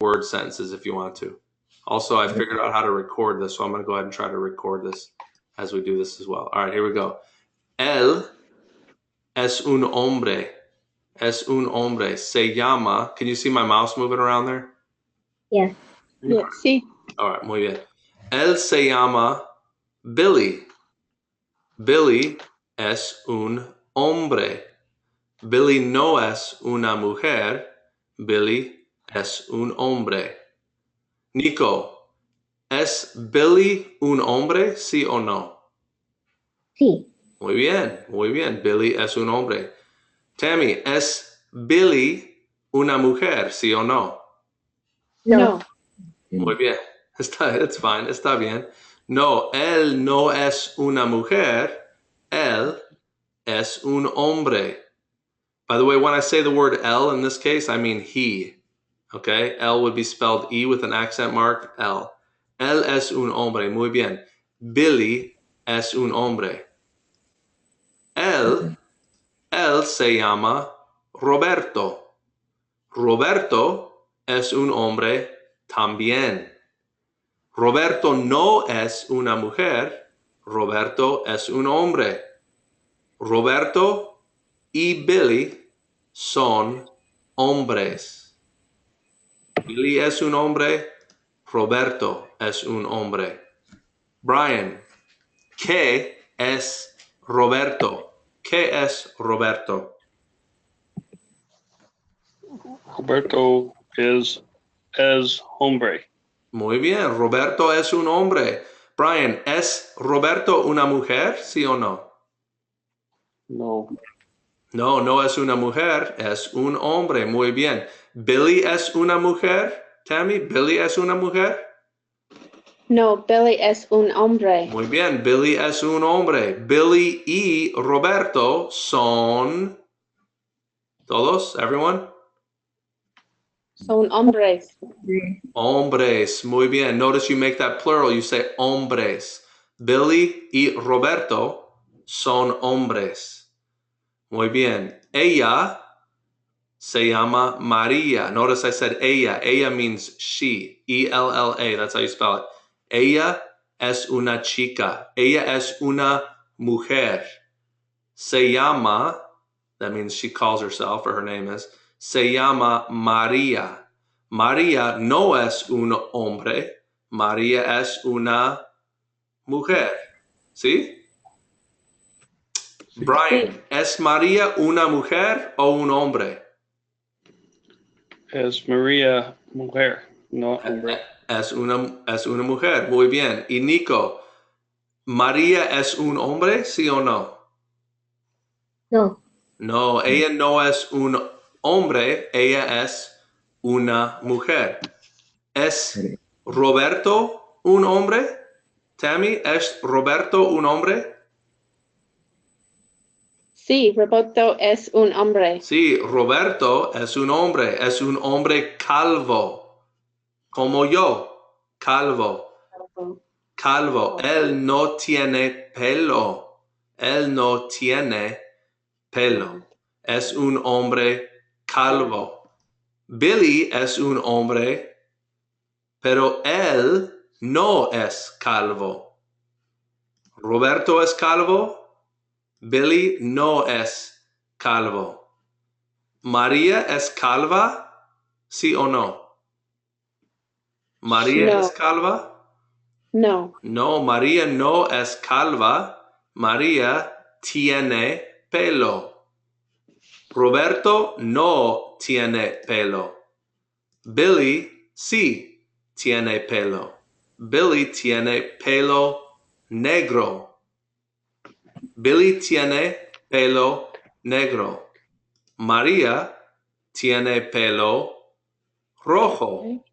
word sentences if you want to. Also, I figured out how to record this, so I'm going to go ahead and try to record this as we do this as well. All right, here we go. Él es un hombre. Es un hombre. Se llama. Can you see my mouse moving around there? Yes. Yeah, sí. All right, muy bien. Él se llama Billy. Billy es un hombre. Billy no es una mujer. Billy es un hombre. Nico, ¿es Billy un hombre, sí o no? Sí. Muy bien, muy bien. Billy es un hombre. Tammy, ¿es Billy una mujer, sí o no? No. Muy bien. It's fine. Está bien. No, él no es una mujer. Él es un hombre. By the way, when I say the word L in this case, I mean he. Okay? L would be spelled E with an accent mark, L. Él es un hombre. Muy bien. Billy es un hombre. Él se llama Roberto. Roberto es un hombre también. Roberto no es una mujer. Roberto es un hombre. Roberto y Billy son hombres. Billy es un hombre. Roberto es un hombre. Brian, ¿qué es Roberto? ¿Qué es Roberto? Roberto es hombre. Muy bien, Roberto es un hombre. Brian, ¿es Roberto una mujer, sí o no? No. No, no es una mujer, es un hombre. Muy bien. ¿Billy es una mujer? Tammy, ¿Billy es una mujer? No, Billy es un hombre. Muy bien, Billy es un hombre. Billy y Roberto son... ¿Todos? Everyone? Son hombres. Hombres. Muy bien. Notice you make that plural. You say hombres. Billy y Roberto son hombres. Muy bien. Ella se llama María. Notice I said ella. Ella means she. E-L-L-A. That's how you spell it. Ella es una chica. Ella es una mujer. Se llama, that means she calls herself, or her name is, se llama María. María no es un hombre. María es una mujer. ¿Sí? Brian, ¿es María una mujer o un hombre? Es María mujer, no hombre. Es una mujer. Muy bien. Y Nico, ¿María es un hombre, sí o no? No. No, ella no es un hombre, ella es una mujer. ¿Es Roberto un hombre? Tammy, ¿es Roberto un hombre? Sí, Roberto es un hombre. Sí, Roberto es un hombre calvo, como yo, calvo. Calvo, él no tiene pelo, él no tiene pelo, es un hombre calvo. Billy es un hombre, pero él no es calvo. Roberto es calvo, Billy no es calvo. María es calva, ¿sí o no? ¿María No. es calva? No. No, María no es calva. María tiene pelo. Roberto no tiene pelo. Billy sí tiene pelo. Billy tiene pelo negro. Billy tiene pelo negro. María tiene pelo rojo.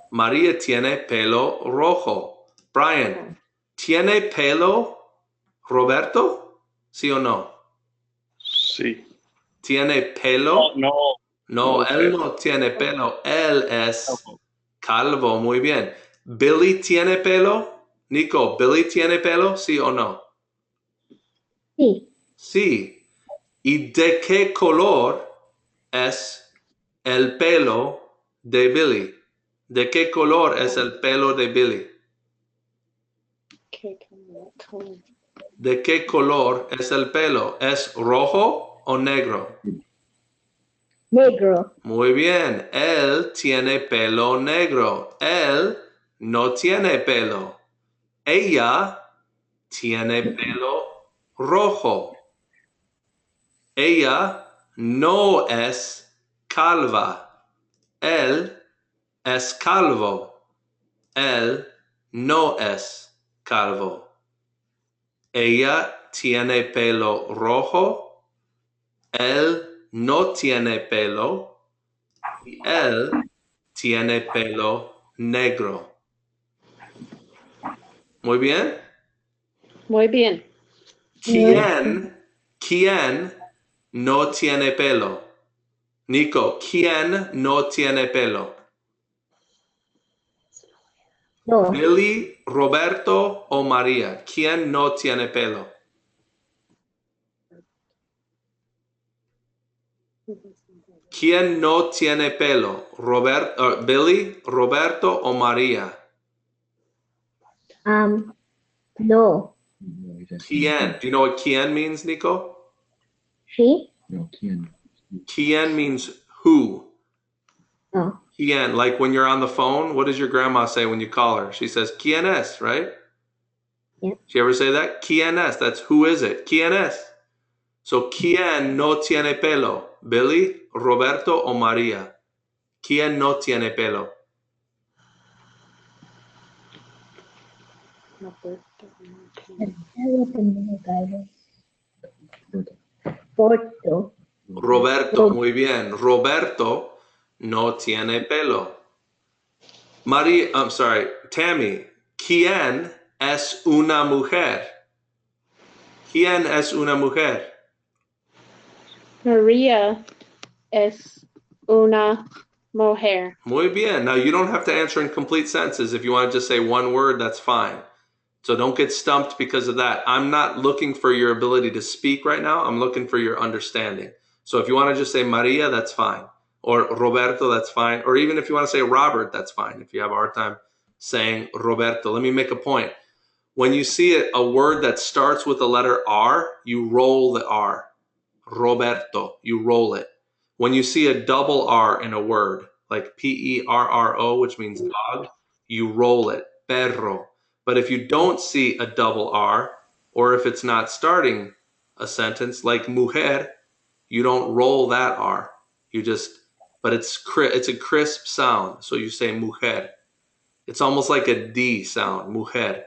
María tiene pelo rojo. Brian, ¿tiene pelo Roberto? ¿Sí o no? Sí. ¿Tiene pelo? No. No, No él pelo. no tiene pelo. Él es calvo. Muy bien. ¿Billy tiene pelo? Nico, ¿Billy tiene pelo? ¿Sí o no? Sí. Sí. ¿Y de qué color es el pelo de Billy? ¿De qué color es el pelo de Billy? ¿De qué color es el pelo? ¿Es rojo o negro? Negro. Muy bien. Él tiene pelo negro. Él no tiene pelo. Ella tiene pelo rojo. Ella no es calva. Él es calvo. Él no es calvo. Ella tiene pelo rojo. Él no tiene pelo. Y él tiene pelo negro. Muy bien. Muy bien. ¿Quién no tiene pelo? Nico, ¿quién no tiene pelo? No. Billy, Roberto o María. ¿Quién no tiene pelo? ¿Quién no tiene pelo? Billy, Roberto o María. No. ¿Quién? Do you know what quién means, Nico? She? No, ¿quién? Quién means who. No. Quién, like when you're on the phone, what does your grandma say when you call her? She says, ¿Quién es, right? Yep. She ever say that? ¿Quién es? That's who is it? ¿Quién es? So, ¿quién no tiene pelo? Billy, Roberto o María. ¿Quién no tiene pelo? Porto. Roberto, muy bien. Roberto no tiene pelo. María, I'm sorry, Tammy, ¿quién es una mujer? ¿Quién es una mujer? María es una mujer. Muy bien. Now, you don't have to answer in complete sentences. If you want to just say one word, that's fine. So don't get stumped because of that. I'm not looking for your ability to speak right now. I'm looking for your understanding. So if you want to just say Maria, that's fine. Or Roberto, that's fine. Or even if you want to say Robert, that's fine. If you have a hard time saying Roberto, let me make a point. When you see a word that starts with the letter R, you roll the R. Roberto, you roll it. When you see a double R in a word, like Perro, which means dog, you roll it. Perro. But if you don't see a double R, or if it's not starting a sentence like mujer, you don't roll that R. You just, but it's a crisp sound. So you say mujer. It's almost like a D sound, mujer.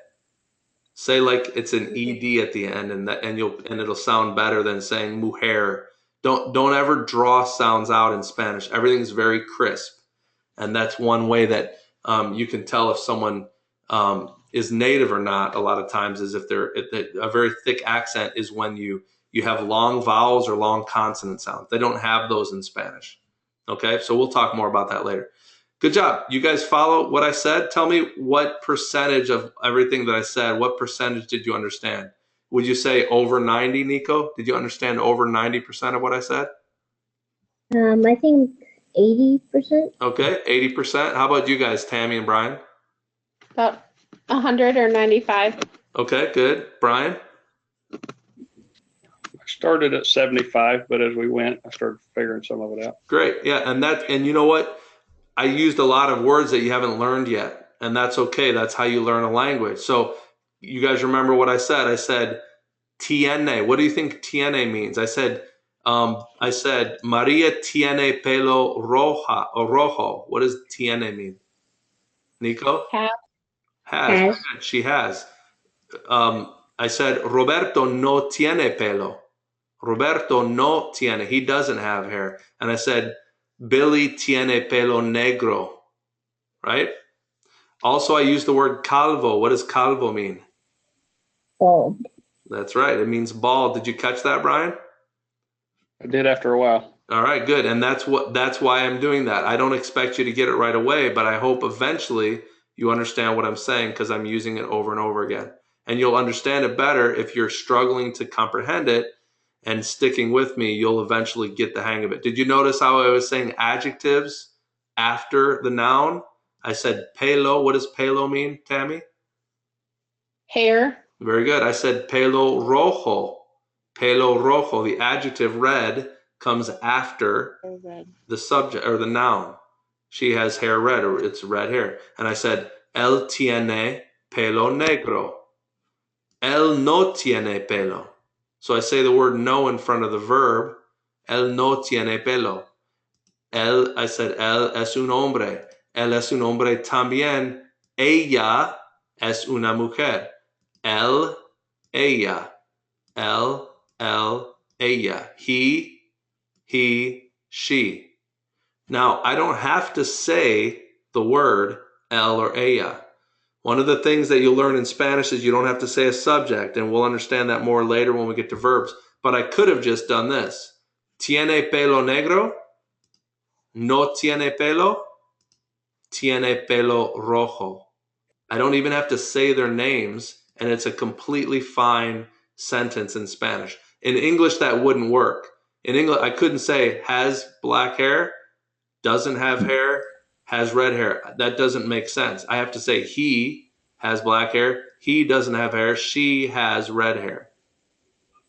Say like it's an ed at the end, and it'll sound better than saying mujer. Don't ever draw sounds out in Spanish. Everything's very crisp, and that's one way that you can tell if someone is native or not. A lot of times, is if a very thick accent is when you have long vowels or long consonant sounds. They don't have those in Spanish. Okay, so we'll talk more about that later. Good job. You guys follow what I said? Tell me what percentage of everything that I said, what percentage did you understand? Would you say over 90, Nico? Did you understand over 90% of what I said? I think 80%. Okay, 80%. How about you guys, Tammy and Brian? About 100 or 95. Okay, good. Brian? I started at 75, but as we went, I started figuring some of it out. Great. Yeah, and you know what? I used a lot of words that you haven't learned yet, and that's okay. That's how you learn a language. So you guys remember what I said? I said tiene. What do you think tiene means? I said Maria tiene pelo roja or rojo. What does tiene mean? Nico? Have. Has. Has. She has. I said Roberto no tiene pelo. Roberto no tiene. He doesn't have hair. And I said Billy tiene pelo negro. Right? Also, I used the word calvo. What does calvo mean? Bald. That's right. It means bald. Did you catch that, Brian? I did after a while. All right, good. And that's why I'm doing that. I don't expect you to get it right away, but I hope eventually you understand what I'm saying because I'm using it over and over again. And you'll understand it better if you're struggling to comprehend it and sticking with me, you'll eventually get the hang of it. Did you notice how I was saying adjectives after the noun. I said pelo. What does pelo mean, Tammy? Hair. Very good. I said pelo rojo. Pelo rojo. The adjective red comes after Red. the subject or the noun. She has hair red, or it's red hair. And I said, él tiene pelo negro. Él no tiene pelo. So I say the word no in front of the verb. Él no tiene pelo. I said, él es un hombre. Él es un hombre también. Ella es una mujer. Él, ella. Él, ella. He, she. Now, I don't have to say the word él or ella. One of the things that you'll learn in Spanish is you don't have to say a subject, and we'll understand that more later when we get to verbs. But I could have just done this. Tiene pelo negro? No tiene pelo? Tiene pelo rojo. I don't even have to say their names, and it's a completely fine sentence in Spanish. In English, that wouldn't work. In English, I couldn't say has black hair, doesn't have hair, has red hair. That doesn't make sense. I have to say he has black hair, he doesn't have hair, she has red hair.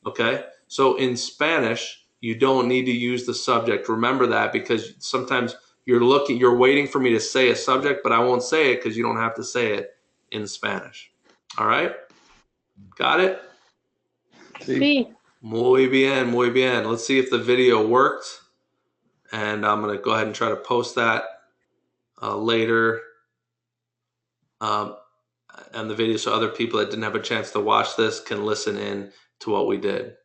Okay? So in Spanish, you don't need to use the subject. Remember that, because sometimes you're waiting for me to say a subject, but I won't say it because you don't have to say it in Spanish. All right? Got it? Sí. Muy bien, muy bien. Let's see if the video worked. And I'm going to go ahead and try to post that later on the video so other people that didn't have a chance to watch this can listen in to what we did.